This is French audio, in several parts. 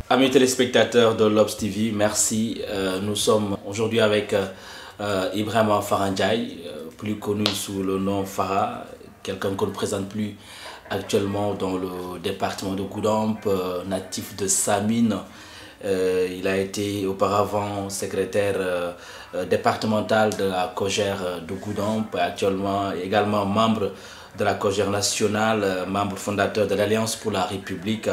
Amis téléspectateurs de l'Obs TV, merci. Nous sommes aujourd'hui avec Ibrahima Farah Ndiaye, plus connu sous le nom Farah, quelqu'un qu'on ne présente plus actuellement dans le département de Goudomp, natif de Samine. Il a été auparavant secrétaire départemental de la Cogère de Goudomp, actuellement également membre de la Cogère nationale, membre fondateur de l'Alliance pour la République.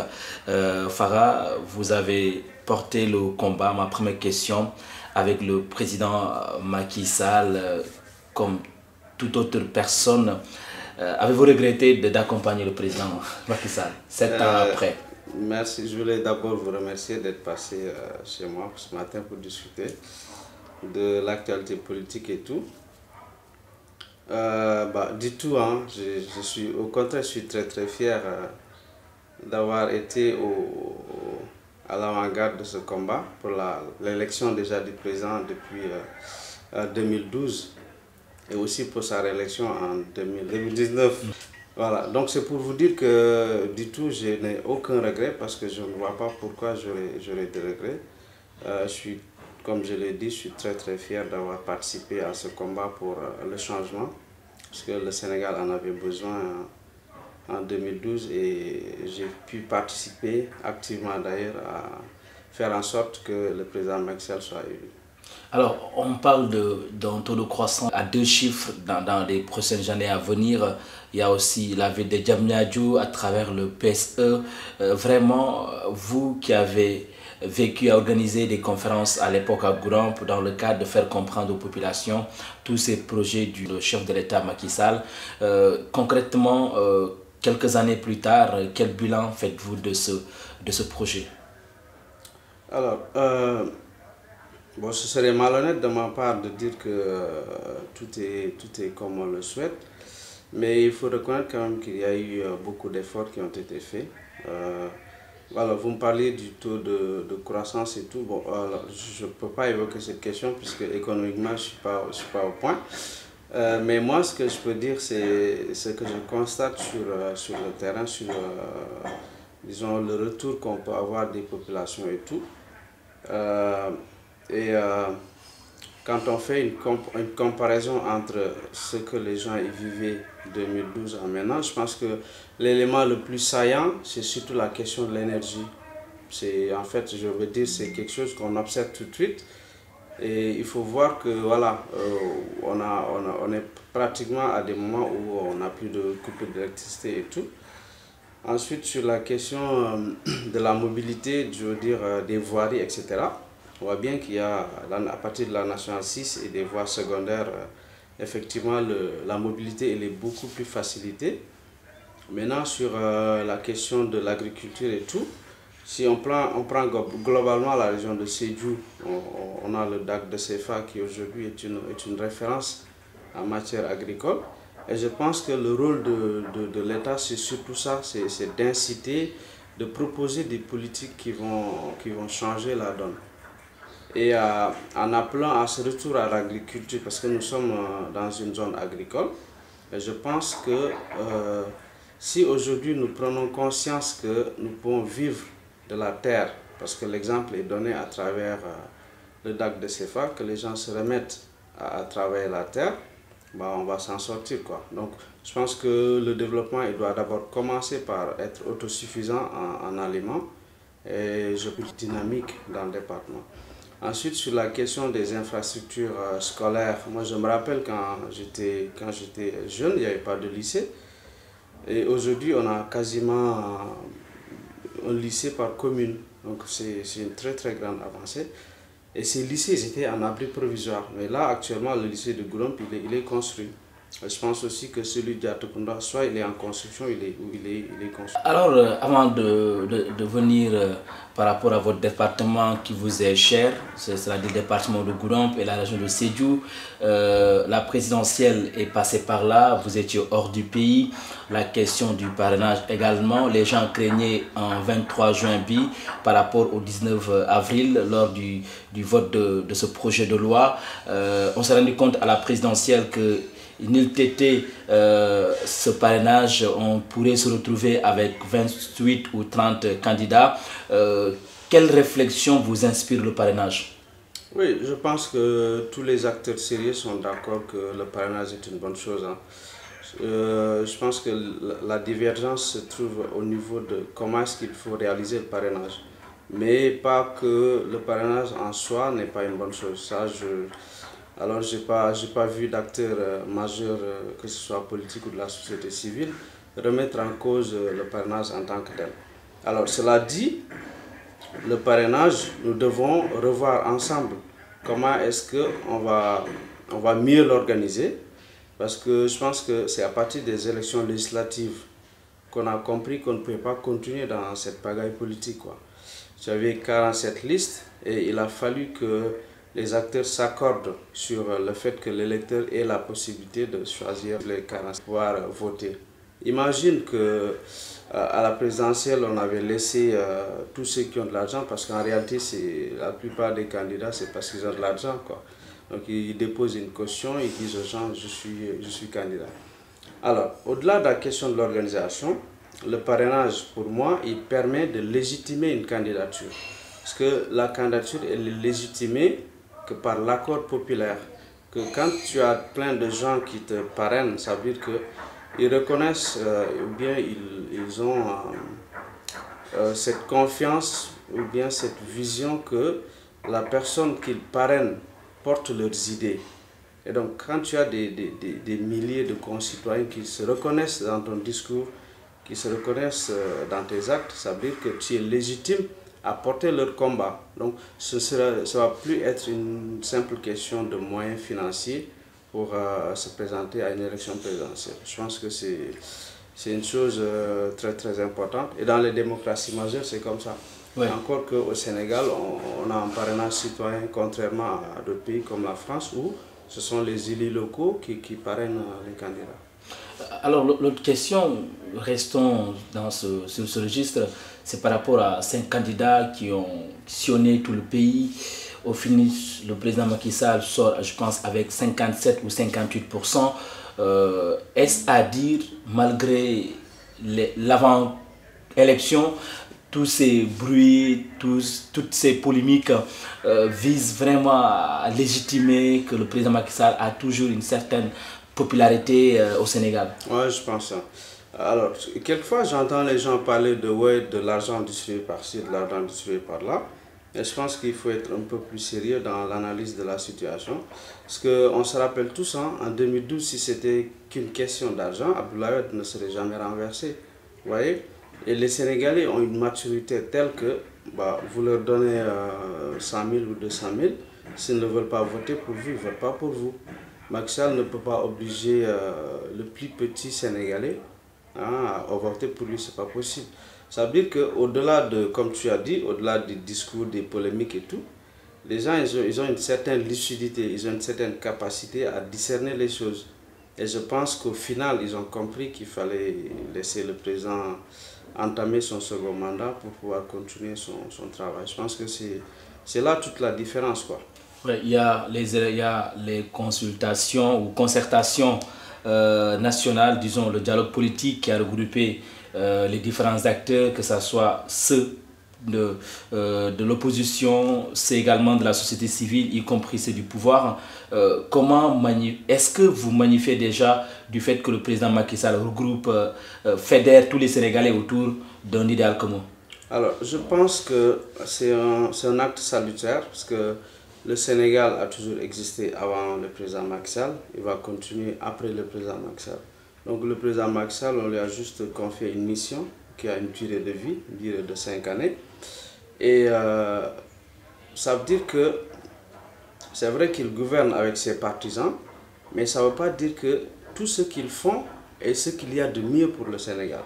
Farah, vous avez porté le combat, ma première question, avec le président Macky Sall, comme toute autre personne. Avez-vous regretté d'accompagner le président Macky Sall, 7 ans après? Merci, je voulais d'abord vous remercier d'être passé chez moi ce matin pour discuter de l'actualité politique et tout. Du tout, hein, au contraire, je suis très fier d'avoir été à l'avant-garde de ce combat pour l'élection déjà du président depuis 2012 et aussi pour sa réélection en 2019. Voilà, donc c'est pour vous dire que du tout, je n'ai aucun regret parce que je ne vois pas pourquoi j'aurais des regrets. Comme je l'ai dit, je suis très fier d'avoir participé à ce combat pour le changement, parce que le Sénégal en avait besoin en 2012 et j'ai pu participer activement d'ailleurs à faire en sorte que le président Macky Sall soit élu. Alors, on parle d'un taux de croissance à 2 chiffres dans les prochaines années à venir. Il y a aussi la ville de Diamniadio à travers le PSE. Vraiment, vous qui avez vécu à organiser des conférences à l'époque à Goudomp dans le cadre de faire comprendre aux populations tous ces projets du chef de l'État Macky Sall. Concrètement, quelques années plus tard, quel bilan faites-vous de ce projet? Alors, bon, ce serait malhonnête de ma part de dire que tout est comme on le souhaite, mais il faut reconnaître quand même qu'il y a eu beaucoup d'efforts qui ont été faits. Voilà, vous me parlez du taux de croissance et tout. Bon, alors, je ne peux pas évoquer cette question puisque économiquement, je ne suis pas au point. Mais moi, ce que je peux dire, c'est ce que je constate sur le terrain, disons, le retour qu'on peut avoir des populations et tout. Quand on fait une comparaison entre ce que les gens y vivaient 2012 à maintenant, je pense que l'élément le plus saillant, c'est surtout la question de l'énergie. En fait, je veux dire, c'est quelque chose qu'on observe tout de suite. Et il faut voir que voilà, on est pratiquement à des moments où on n'a plus de coupure d'électricité et tout. Ensuite, sur la question de la mobilité, je veux dire des voiries, etc. On voit bien qu'il y a, à partir de la nationale 6 et des voies secondaires, effectivement, la mobilité elle est beaucoup plus facilitée. Maintenant, sur la question de l'agriculture et tout, si on prend globalement la région de Sédhiou, on a le DAC de CFA qui aujourd'hui est une référence en matière agricole. Et je pense que le rôle de l'État, c'est surtout ça, c'est d'inciter, de proposer des politiques qui vont changer la donne. Et en appelant à ce retour à l'agriculture, parce que nous sommes dans une zone agricole, et je pense que si aujourd'hui nous prenons conscience que nous pouvons vivre de la terre, parce que l'exemple est donné à travers le DAC de CFA, que les gens se remettent à travailler la terre, on va s'en sortir, quoi. Donc je pense que le développement il doit d'abord commencer par être autosuffisant en aliments et je peux dynamique dans le département. Ensuite, sur la question des infrastructures scolaires, moi je me rappelle quand j'étais jeune, il n'y avait pas de lycée. Et aujourd'hui, on a quasiment un lycée par commune. Donc c'est une très grande avancée. Et ces lycées ils étaient en abri provisoire. Mais là, actuellement, le lycée de Goudomp, il est construit. Je pense aussi que celui d'Atokunda, soit il est en construction, il est construit. Alors, avant de venir par rapport à votre département qui vous est cher, c'est-à-dire le département de Goudomp et la région de Sédhiou, la présidentielle est passée par là, vous étiez hors du pays, la question du parrainage également, les gens craignaient en 23 juin bi par rapport au 19 avril lors du vote de ce projet de loi. On s'est rendu compte à la présidentielle que n'eût été ce parrainage, on pourrait se retrouver avec 28 ou 30 candidats. quelle réflexion vous inspire le parrainage? Oui, je pense que tous les acteurs sérieux sont d'accord que le parrainage est une bonne chose, hein. Je pense que la divergence se trouve au niveau de comment est-ce qu'il faut réaliser le parrainage. Mais pas que le parrainage en soi n'est pas une bonne chose. Alors, j'ai pas vu d'acteurs majeurs, que ce soit politique ou de la société civile, remettre en cause le parrainage en tant que tel. Alors, cela dit, le parrainage, nous devons revoir ensemble comment est-ce on va mieux l'organiser. Parce que je pense que c'est à partir des élections législatives qu'on a compris qu'on ne pouvait pas continuer dans cette pagaille politique, quoi. J'avais 47 listes et il a fallu que les acteurs s'accordent sur le fait que l'électeur ait la possibilité de choisir les 40 pour pouvoir voter. Imagine que à la présidentielle, on avait laissé tous ceux qui ont de l'argent, parce qu'en réalité, la plupart des candidats, c'est parce qu'ils ont de l'argent, quoi. Donc ils déposent une caution, ils disent aux gens, je suis candidat. Alors, au-delà de la question de l'organisation, le parrainage, pour moi, il permet de légitimer une candidature. Parce que la candidature, elle est légitimée que par l'accord populaire. Que quand tu as plein de gens qui te parrainent, ça veut dire qu'ils reconnaissent ou bien ils ont cette confiance ou bien cette vision que la personne qu'ils parrainent porte leurs idées. Et donc, quand tu as des milliers de concitoyens qui se reconnaissent dans ton discours, qui se reconnaissent dans tes actes, ça veut dire que tu es légitime à porter leur combat. Donc, ça ne va plus être une simple question de moyens financiers pour se présenter à une élection présidentielle. Je pense que c'est une chose très très importante. Et dans les démocraties majeures, c'est comme ça. Oui. Encore qu'au Sénégal, on a un parrainage citoyen, contrairement à d'autres pays comme la France, où ce sont les élus locaux qui parrainent les candidats. Alors, l'autre question, restons sur ce registre, c'est par rapport à 5 candidats qui ont sillonné tout le pays. Au finish, le président Macky Sall sort, je pense, avec 57 ou 58%. Est-ce à dire, malgré l'avant-élection, tous ces bruits, toutes ces polémiques visent vraiment à légitimer que le président Macky Sall a toujours une certaine popularité au Sénégal? Oui, je pense ça. Alors, quelquefois, j'entends les gens parler de l'argent distribué par-ci, de l'argent distribué par-là. Et je pense qu'il faut être un peu plus sérieux dans l'analyse de la situation. Parce qu'on se rappelle tous, hein, en 2012, si c'était qu'une question d'argent, Abdoulaye Wade ne serait jamais renversé. Vous voyez? Et les Sénégalais ont une maturité telle que vous leur donnez 100 000 ou 200 000. S'ils ne veulent pas voter pour vous, ils ne votent pas pour vous. Macky Sall ne peut pas obliger le plus petit Sénégalais à voter pour lui, c'est pas possible. Ça veut dire qu'au-delà de, comme tu as dit, au-delà des discours, des polémiques et tout, les gens ils ont une certaine lucidité, ils ont une certaine capacité à discerner les choses. Et je pense qu'au final, ils ont compris qu'il fallait laisser le président entamer son second mandat pour pouvoir continuer son travail. Je pense que c'est là toute la différence, quoi. Ouais, il y a les consultations ou concertations nationales, disons le dialogue politique qui a regroupé les différents acteurs, que ce soit ceux de l'opposition, c'est également de la société civile, y compris ceux du pouvoir. Est-ce que vous magnifiez déjà du fait que le président Macky Sall regroupe, fédère tous les Sénégalais autour d'un idéal commun? Alors, je pense que c'est un acte salutaire, parce que le Sénégal a toujours existé avant le président Macky Sall, il va continuer après le président Macky Sall. Donc le président Macky Sall, on lui a juste confié une mission qui a une durée de vie, une durée de 5 années. Et ça veut dire que c'est vrai qu'il gouverne avec ses partisans, mais ça ne veut pas dire que tout ce qu'ils font est ce qu'il y a de mieux pour le Sénégal.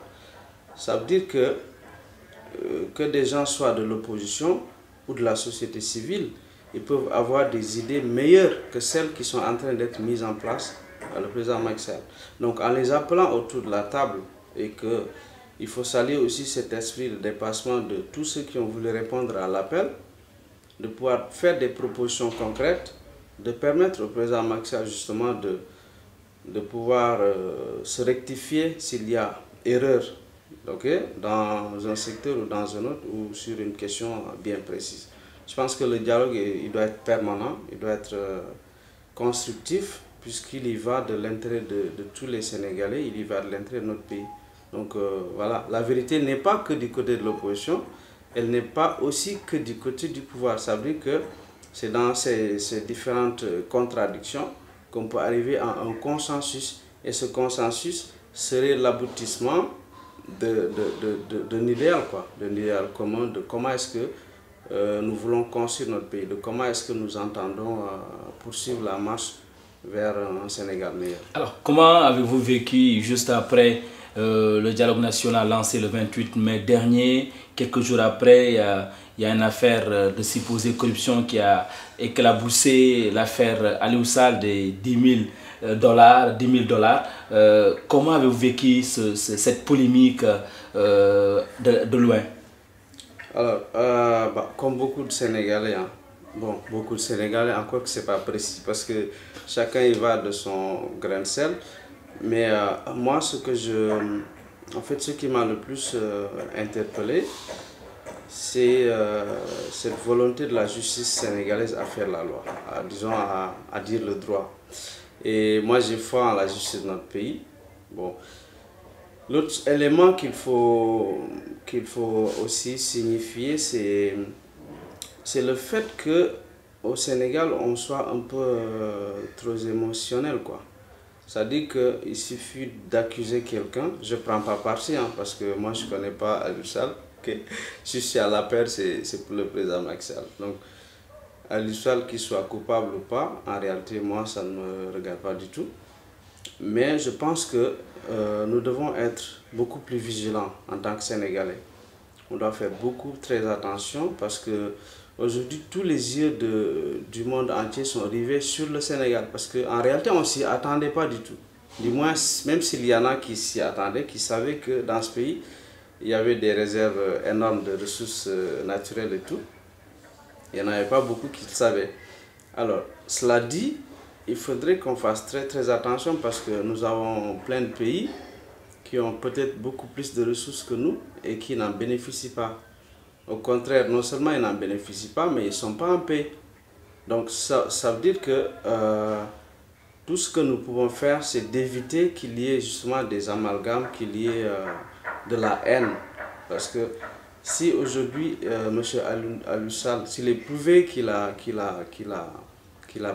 Ça veut dire que des gens soient de l'opposition ou de la société civile, ils peuvent avoir des idées meilleures que celles qui sont en train d'être mises en place par le président Macky Sall. Donc en les appelant autour de la table, et qu'il faut saluer aussi cet esprit de dépassement de tous ceux qui ont voulu répondre à l'appel, de pouvoir faire des propositions concrètes, de permettre au président Macky Sall justement de pouvoir se rectifier s'il y a erreur okay, dans un secteur ou dans un autre ou sur une question bien précise. Je pense que le dialogue, il doit être permanent, il doit être constructif, puisqu'il y va de l'intérêt de tous les Sénégalais, il y va de l'intérêt de notre pays. Donc voilà, la vérité n'est pas que du côté de l'opposition, elle n'est pas aussi que du côté du pouvoir. Ça veut dire que c'est dans ces différentes contradictions qu'on peut arriver à un consensus, et ce consensus serait l'aboutissement d'un idéal, quoi, d'un idéal commun, de comment est-ce que nous voulons construire notre pays, de comment est-ce que nous entendons poursuivre la marche vers un Sénégal meilleur. Alors, comment avez-vous vécu juste après le dialogue national lancé le 28 mai dernier? Quelques jours après, il y a une affaire de supposée corruption qui a éclaboussé l'affaire Aliou Sall des $10 000. Comment avez-vous vécu cette polémique de loin? Alors, comme beaucoup de Sénégalais, hein, bon, beaucoup de Sénégalais, encore que ce n'est pas précis, parce que chacun y va de son grain de sel. Mais moi, en fait, ce qui m'a le plus interpellé, c'est cette volonté de la justice sénégalaise à faire la loi, disons à dire le droit. Et moi, j'ai foi en la justice de notre pays. Bon. L'autre élément qu'il faut aussi signifier, c'est le fait que au Sénégal, on soit un peu trop émotionnel, quoi. C'est-à-dire qu'il suffit d'accuser quelqu'un, je ne prends pas parti, hein, parce que moi je ne connais pas Aliou Sall, okay. Si je suis à la paire, c'est pour le président Macky Sall. Donc, Aliou Sall, qu'il soit coupable ou pas, en réalité, moi ça ne me regarde pas du tout. Mais je pense que nous devons être beaucoup plus vigilants en tant que Sénégalais. On doit faire très attention, parce que aujourd'hui, tous les yeux du monde entier sont rivés sur le Sénégal. Parce qu'en réalité, on ne s'y attendait pas du tout. Du moins, même s'il y en a qui s'y attendaient, qui savaient que dans ce pays, il y avait des réserves énormes de ressources naturelles et tout. Il n'y en avait pas beaucoup qui le savaient. Alors, cela dit, il faudrait qu'on fasse très attention, parce que nous avons plein de pays qui ont peut-être beaucoup plus de ressources que nous et qui n'en bénéficient pas. Au contraire, non seulement ils n'en bénéficient pas, mais ils ne sont pas en paix. Donc ça veut dire que tout ce que nous pouvons faire, c'est d'éviter qu'il y ait justement des amalgames, qu'il y ait de la haine. Parce que si aujourd'hui, M. Aliou Sall, s'il est prouvé qu'il a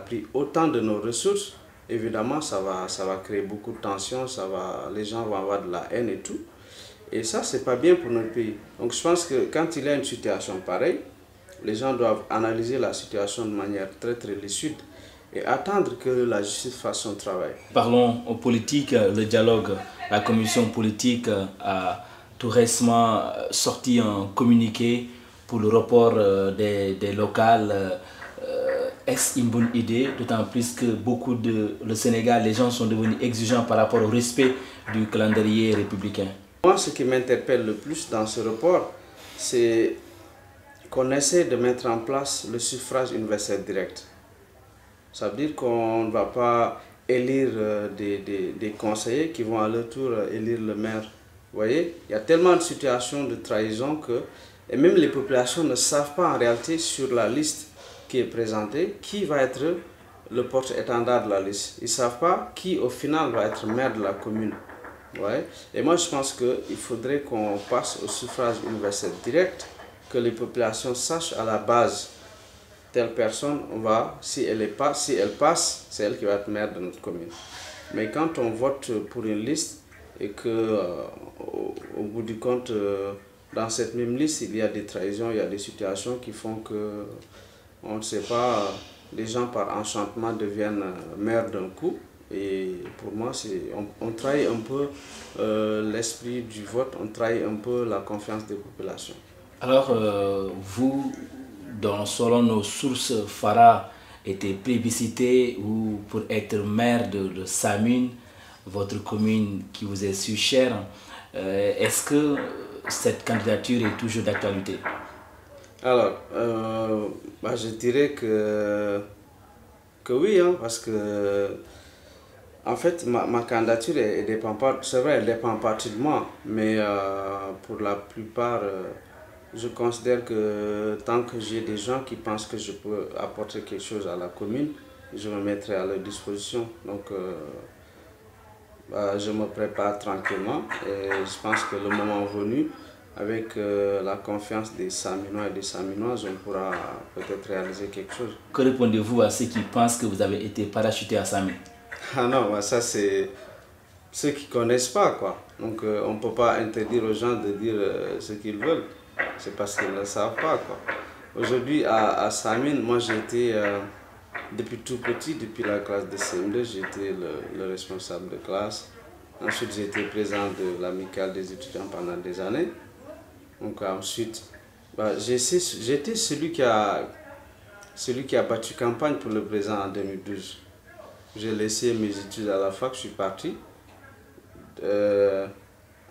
pris autant de nos ressources, évidemment, ça va créer beaucoup de tensions, les gens vont avoir de la haine et tout. Et ça, c'est pas bien pour notre pays. Donc je pense que quand il y a une situation pareille, les gens doivent analyser la situation de manière très lucide et attendre que la justice fasse son travail. Parlons en politique, le dialogue, la commission politique a tout récemment sorti un communiqué pour le report des locales. Est-ce une bonne idée, d'autant plus que le Sénégal, les gens sont devenus exigeants par rapport au respect du calendrier républicain? Moi, ce qui m'interpelle le plus dans ce report, c'est qu'on essaie de mettre en place le suffrage universel direct. Ça veut dire qu'on ne va pas élire des conseillers qui vont à leur tour élire le maire. Vous voyez, il y a tellement de situations de trahison et même les populations ne savent pas en réalité sur la liste qui est présentée qui va être le porte-étendard de la liste. Ils ne savent pas qui au final va être maire de la commune. Ouais. Et moi je pense qu'il faudrait qu'on passe au suffrage universel direct, que les populations sachent à la base, telle personne, si elle passe, c'est elle qui va être maire de notre commune. Mais quand on vote pour une liste et que au bout du compte, dans cette même liste, il y a des trahisons, il y a des situations qui font que, on ne sait pas, les gens par enchantement deviennent maires d'un coup. Et pour moi, on trahit un peu l'esprit du vote, on trahit un peu la confiance des populations. Alors, vous, selon nos sources, Farah était plébiscité pour être maire de Samine, votre commune qui vous est si chère. Est-ce que cette candidature est toujours d'actualité? Alors, je dirais que oui, hein, parce que En fait, ma candidature, elle dépend pas, c'est vrai, elle dépend pas de moi, mais pour la plupart, je considère que tant que j'ai des gens qui pensent que je peux apporter quelque chose à la commune, je me mettrai à leur disposition. Donc, je me prépare tranquillement et je pense que le moment venu, avec la confiance des Saminois et des Saminoises, on pourra peut-être réaliser quelque chose. Que répondez-vous à ceux qui pensent que vous avez été parachuté à Samin? Ah non, bah ça c'est ceux qui ne connaissent pas, quoi. Donc on ne peut pas interdire aux gens de dire ce qu'ils veulent. C'est parce qu'ils ne le savent pas, quoi. Aujourd'hui à Samin, moi j'ai été, depuis tout petit, depuis la classe de CM2, j'étais le responsable de classe. Ensuite j'ai été président de l'amicale des étudiants pendant des années. Donc ensuite, bah, j'étais celui qui a battu campagne pour le président en 2012. J'ai laissé mes études à la fac, je suis parti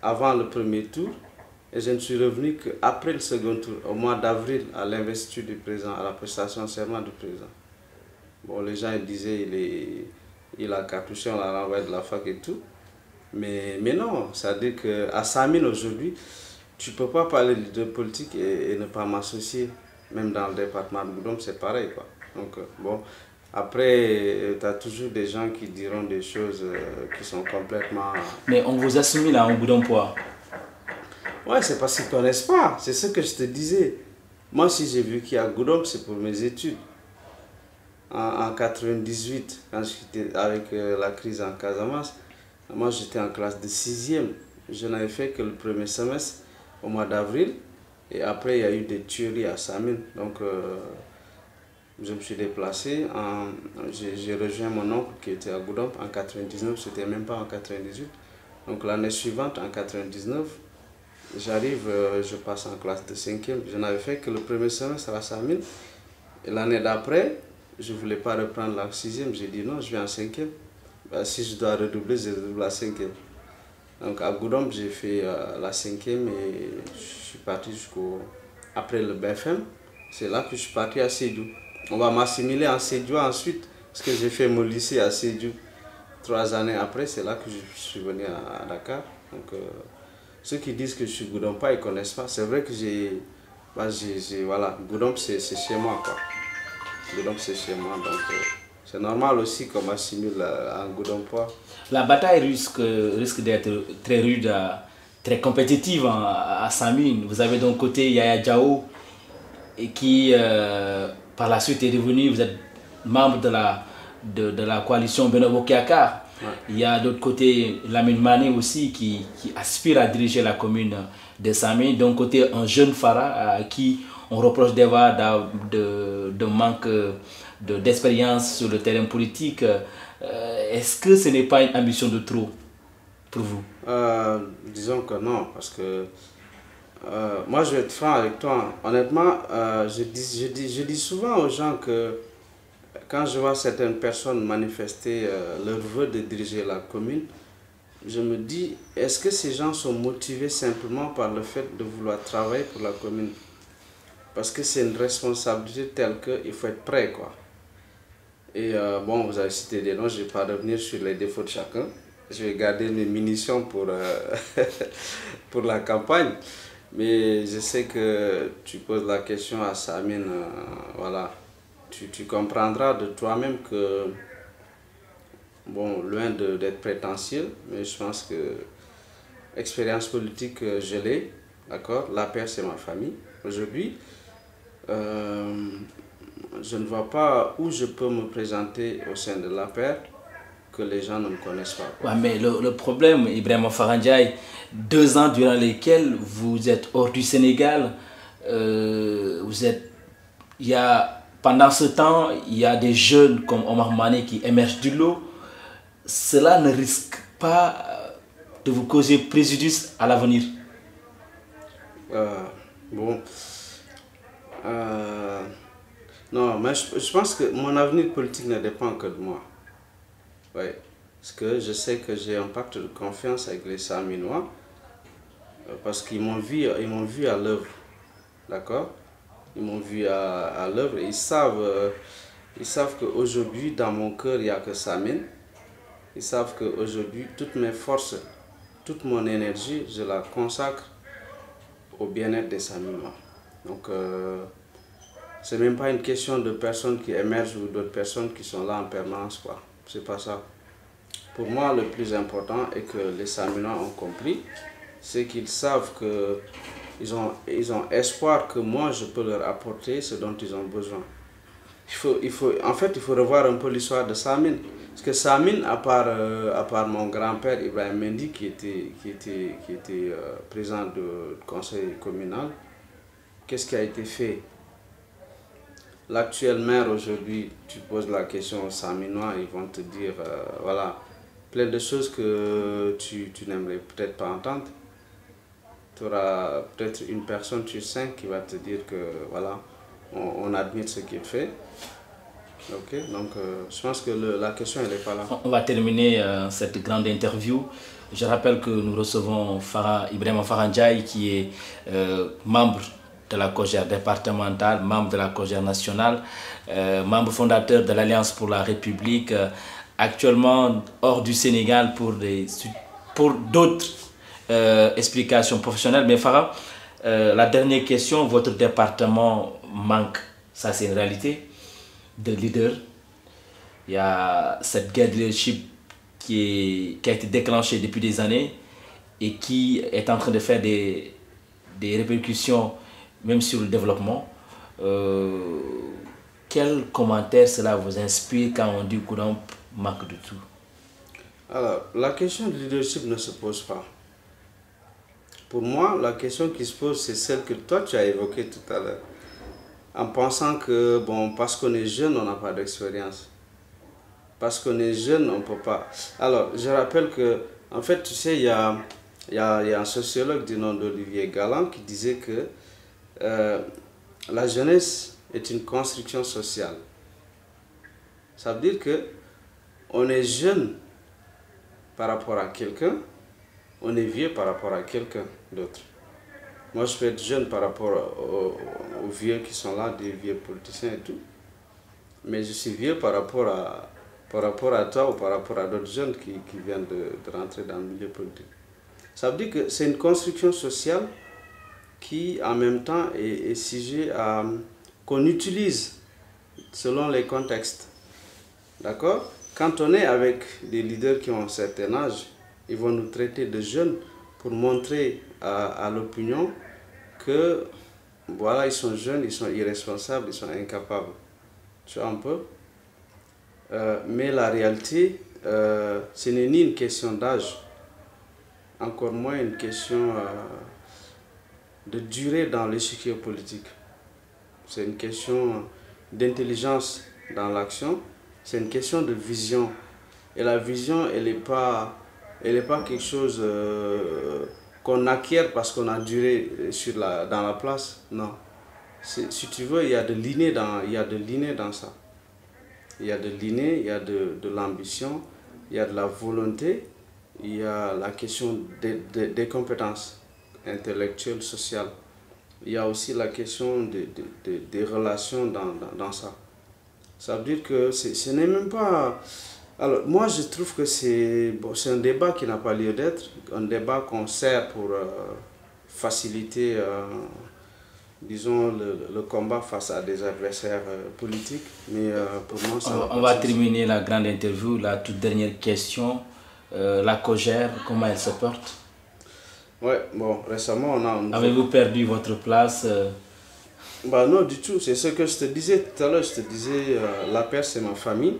avant le premier tour et je ne suis revenu qu'après le second tour, au mois d'avril, à l'investiture du président, à la prestation de serment du président. Bon, les gens ils disaient il a cartouché, on l'a renvoyé de la fac et tout. Mais non, c'est-à-dire qu'à Samin aujourd'hui, tu ne peux pas parler de politique et ne pas m'associer. Même dans le département de Goudomp, c'est pareil, quoi. Donc, bon, après, tu as toujours des gens qui diront des choses qui sont complètement... Mais on vous a soumis là en Goudompois. Ouais, c'est parce qu'ils ne connaissent pas. C'est ce que je te disais. Moi, si j'ai vu qu'il y a Goudomp, c'est pour mes études. En 98, quand j'étais avec la crise en Casamance, moi j'étais en classe de 6e. Je n'avais fait que le premier semestre au mois d'avril. Et après, il y a eu des tueries à Samin. Donc, je me suis déplacé. J'ai rejoint mon oncle qui était à Goudomp en 99. C'était même pas en 98. Donc, l'année suivante, en 99, j'arrive, je passe en classe de 5e. Je n'avais fait que le premier semestre à Samin. Et l'année d'après, je ne voulais pas reprendre la 6e. J'ai dit non, je vais en 5e. Ben, si je dois redoubler, je redouble la 5e. Donc à Goudomp, j'ai fait la 5e et je suis parti après le BFM. C'est là que je suis parti à Sédhiou. On va m'assimiler en Sédhiou ensuite, parce que j'ai fait mon lycée à Sédhiou. 3 années après, c'est là que je suis venu à Dakar. Donc ceux qui disent que je suis Goudompa, ils ne connaissent pas. C'est vrai que voilà, Goudomp c'est chez moi, quoi. Goudomp c'est chez moi, donc c'est normal aussi qu'on m'assimile en Goudompois. La bataille risque d'être très rude, très compétitive à Samin. Vous avez d'un côté Yaya Diao, et qui par la suite est devenu, vous êtes membre de la coalition Benno Bokk Yakaar. Ouais. Il y a d'autre côté Lamine Mané aussi qui aspire à diriger la commune de Samin. D'un côté un jeune Fara à qui on reproche de manque d'expérience sur le terrain politique. Est-ce que ce n'est pas une ambition de trop pour vous? Disons que non, parce que moi je vais être franc avec toi. Honnêtement, je dis souvent aux gens que quand je vois certaines personnes manifester leur vœu de diriger la commune, je me dis, est-ce que ces gens sont motivés simplement par le fait de vouloir travailler pour la commune? Parce que c'est une responsabilité telle qu'il faut être prêt, quoi. Et bon, vous avez cité des noms, je ne vais pas revenir sur les défauts de chacun. Je vais garder mes munitions pour, pour la campagne. Mais je sais que tu poses la question à Samin, voilà. Tu comprendras de toi-même que, bon, loin d'être prétentieux, mais je pense que expérience politique, je l'ai, d'accord? La paix, c'est ma famille. Aujourd'hui, je ne vois pas où je peux me présenter au sein de la paix que les gens ne me connaissent pas. Ouais, mais le problème, Ibrahima Farha Ndiaye, 2 ans durant lesquels vous êtes hors du Sénégal, pendant ce temps, il y a des jeunes comme Omar Mané qui émergent du lot. Cela ne risque pas de vous causer préjudice à l'avenir? Bon. Non, mais je pense que mon avenir politique ne dépend que de moi. Oui, parce que je sais que j'ai un pacte de confiance avec les Saminois, parce qu'ils m'ont vu à l'œuvre, d'accord? Ils m'ont vu à l'œuvre et ils savent qu'aujourd'hui, dans mon cœur, il n'y a que Samin. ils savent qu'aujourd'hui, toutes mes forces, toute mon énergie, je la consacre au bien-être des Saminois. Donc, c'est même pas une question de personnes qui émergent ou d'autres personnes qui sont là en permanence, quoi. C'est pas ça. Pour moi, le plus important et que les Saminois ont compris, c'est qu'ils savent que ils ont espoir que moi je peux leur apporter ce dont ils ont besoin. En fait, il faut revoir un peu l'histoire de Samine. Parce que Samine, à part mon grand-père Ibrahim Mendy, qui était président du conseil communal, qu'est-ce qui a été fait? L'actuel maire aujourd'hui, tu poses la question aux Saminois, ils vont te dire, voilà, plein de choses que tu n'aimerais peut-être pas entendre. Tu auras peut-être une personne sur 5 qui va te dire que, voilà, on admire ce qui est fait. Ok, donc je pense que la question elle n'est pas là. On va terminer cette grande interview. Je rappelle que nous recevons Ibrahima Farha Ndiaye qui est membre de la COJER départementale, membre de la COJER nationale, membre fondateur de l'Alliance pour la République, actuellement hors du Sénégal pour d'autres explications professionnelles. Mais Farha, la dernière question, votre département manque, ça c'est une réalité, de leaders. Il y a cette guerre de leadership qui a été déclenchée depuis des années et qui est en train de faire des répercussions même sur le développement. Quel commentaire cela vous inspire quand on dit que Goudomp manque de tout? Alors, la question de leadership ne se pose pas. Pour moi, la question qui se pose, c'est celle que toi tu as évoquée tout à l'heure. En pensant que, bon, parce qu'on est jeune, on n'a pas d'expérience. Parce qu'on est jeune, on ne peut pas. Alors, je rappelle que, en fait, tu sais, il y a un sociologue du nom d'Olivier Galland qui disait que la jeunesse est une construction sociale. Ça veut dire que on est jeune par rapport à quelqu'un, on est vieux par rapport à quelqu'un d'autre. Moi, je peux être jeune par rapport aux vieux qui sont là, des vieux politiciens et tout. Mais je suis vieux par rapport à toi ou par rapport à d'autres jeunes qui viennent de rentrer dans le milieu politique. Ça veut dire que c'est une construction sociale qui, en même temps, est sujet à qu'on utilise selon les contextes. D'accord? Quand on est avec des leaders qui ont un certain âge, ils vont nous traiter de jeunes pour montrer à l'opinion que voilà, ils sont jeunes, ils sont irresponsables, ils sont incapables. Tu vois un peu? Mais la réalité, ce n'est ni une question d'âge, encore moins une question de durée dans l'échiquier politique. C'est une question d'intelligence dans l'action, c'est une question de vision. Et la vision, elle n'est pas quelque chose qu'on acquiert parce qu'on a duré dans la place. Non. Si tu veux, il y a de l'inné dans ça. Il y a de l'inné, il y a de l'ambition, il y a de la volonté, il y a la question des compétences intellectuelles, sociales. Il y a aussi la question des relations dans ça. Ça veut dire que ce n'est même pas... Alors, moi, je trouve que c'est un débat qui n'a pas lieu d'être, un débat qu'on sert pour faciliter, disons, le combat face à des adversaires politiques. Mais pour moi, ça on va terminer la grande interview. La toute dernière question, la COJER, comment elle se porte? Ouais, bon, récemment, Avez-vous perdu votre place? Bah non, du tout. C'est ce que je te disais tout à l'heure. Je te disais, la paix, c'est ma famille.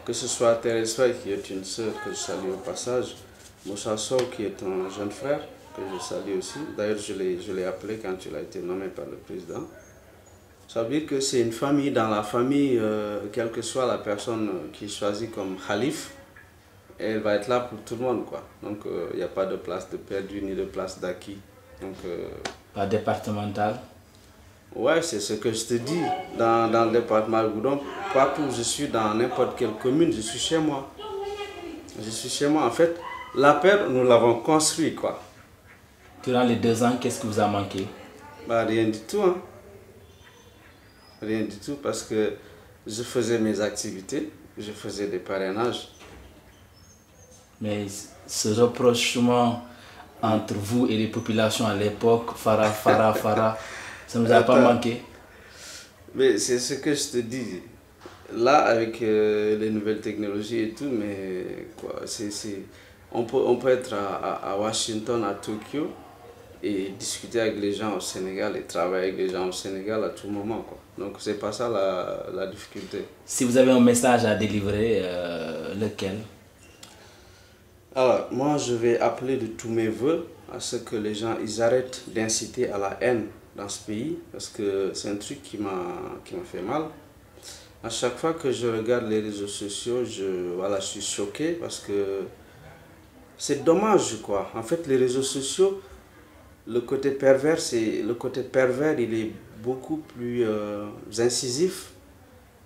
Que ce soit Thérèse Faye, qui est une sœur que je salue au passage, Moussa Sow, qui est un jeune frère, que je salue aussi. D'ailleurs, je l'ai appelé quand il a été nommé par le président. Ça veut dire que c'est une famille. Dans la famille, quelle que soit la personne qui est choisie comme Khalif, elle va être là pour tout le monde, quoi. Donc, il n'y a pas de place de perdu ni de place d'acquis. Donc, pas départemental? Ouais, c'est ce que je te dis. Dans le département de Goudomp, partout où je suis, dans n'importe quelle commune, je suis chez moi. Je suis chez moi. En fait, la paix, nous l'avons construit, quoi. Durant les 2 ans, qu'est-ce qui vous a manqué? Bah, rien du tout, hein. Rien du tout, parce que je faisais mes activités, je faisais des parrainages. Mais ce rapprochement entre vous et les populations à l'époque, Farah, ça ne nous a pas manqué. Mais c'est ce que je te dis. Là, avec les nouvelles technologies et tout, mais quoi, on peut être à Washington, à Tokyo, et discuter avec les gens au Sénégal et travailler avec les gens au Sénégal à tout moment, quoi. Donc c'est pas ça la difficulté. Si vous avez un message à délivrer, lequel? Alors, moi, je vais appeler de tous mes voeux à ce que les gens ils arrêtent d'inciter à la haine dans ce pays, parce que c'est un truc qui m'a fait mal. À chaque fois que je regarde les réseaux sociaux, je suis choqué parce que c'est dommage, quoi. En fait, les réseaux sociaux, le côté pervers, il est beaucoup plus incisif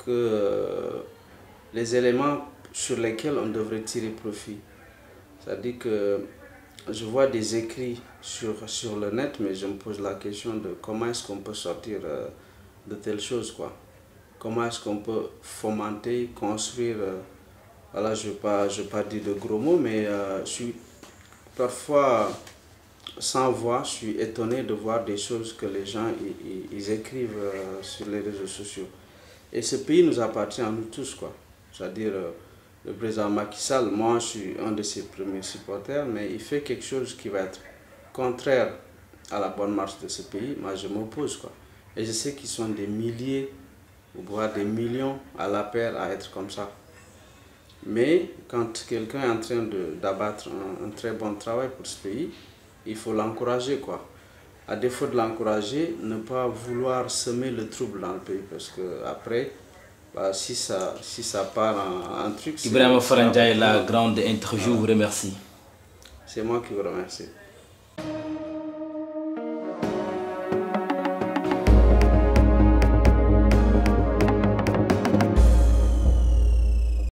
que les éléments sur lesquels on devrait tirer profit. C'est-à-dire que je vois des écrits sur le net, mais je me pose la question de comment est-ce qu'on peut sortir de telles choses, quoi. Comment est-ce qu'on peut fomenter, construire, voilà, je ne vais pas dire de gros mots, mais je suis parfois sans voix, je suis étonné de voir des choses que les gens ils écrivent sur les réseaux sociaux. Et ce pays nous appartient à nous tous, quoi. C'est-à-dire, le président Macky Sall, moi je suis un de ses premiers supporters, mais il fait quelque chose qui va être contraire à la bonne marche de ce pays. Moi je m'oppose, quoi. Et je sais qu'ils sont des milliers, voire des millions à la paire à être comme ça. Mais quand quelqu'un est en train d'abattre un très bon travail pour ce pays, il faut l'encourager, quoi. À défaut de l'encourager, ne pas vouloir semer le trouble dans le pays, parce que après, bah, si ça part en truc... Ibrahima Farah Ndiaye, la grande interview, vous remercie. C'est moi qui vous remercie.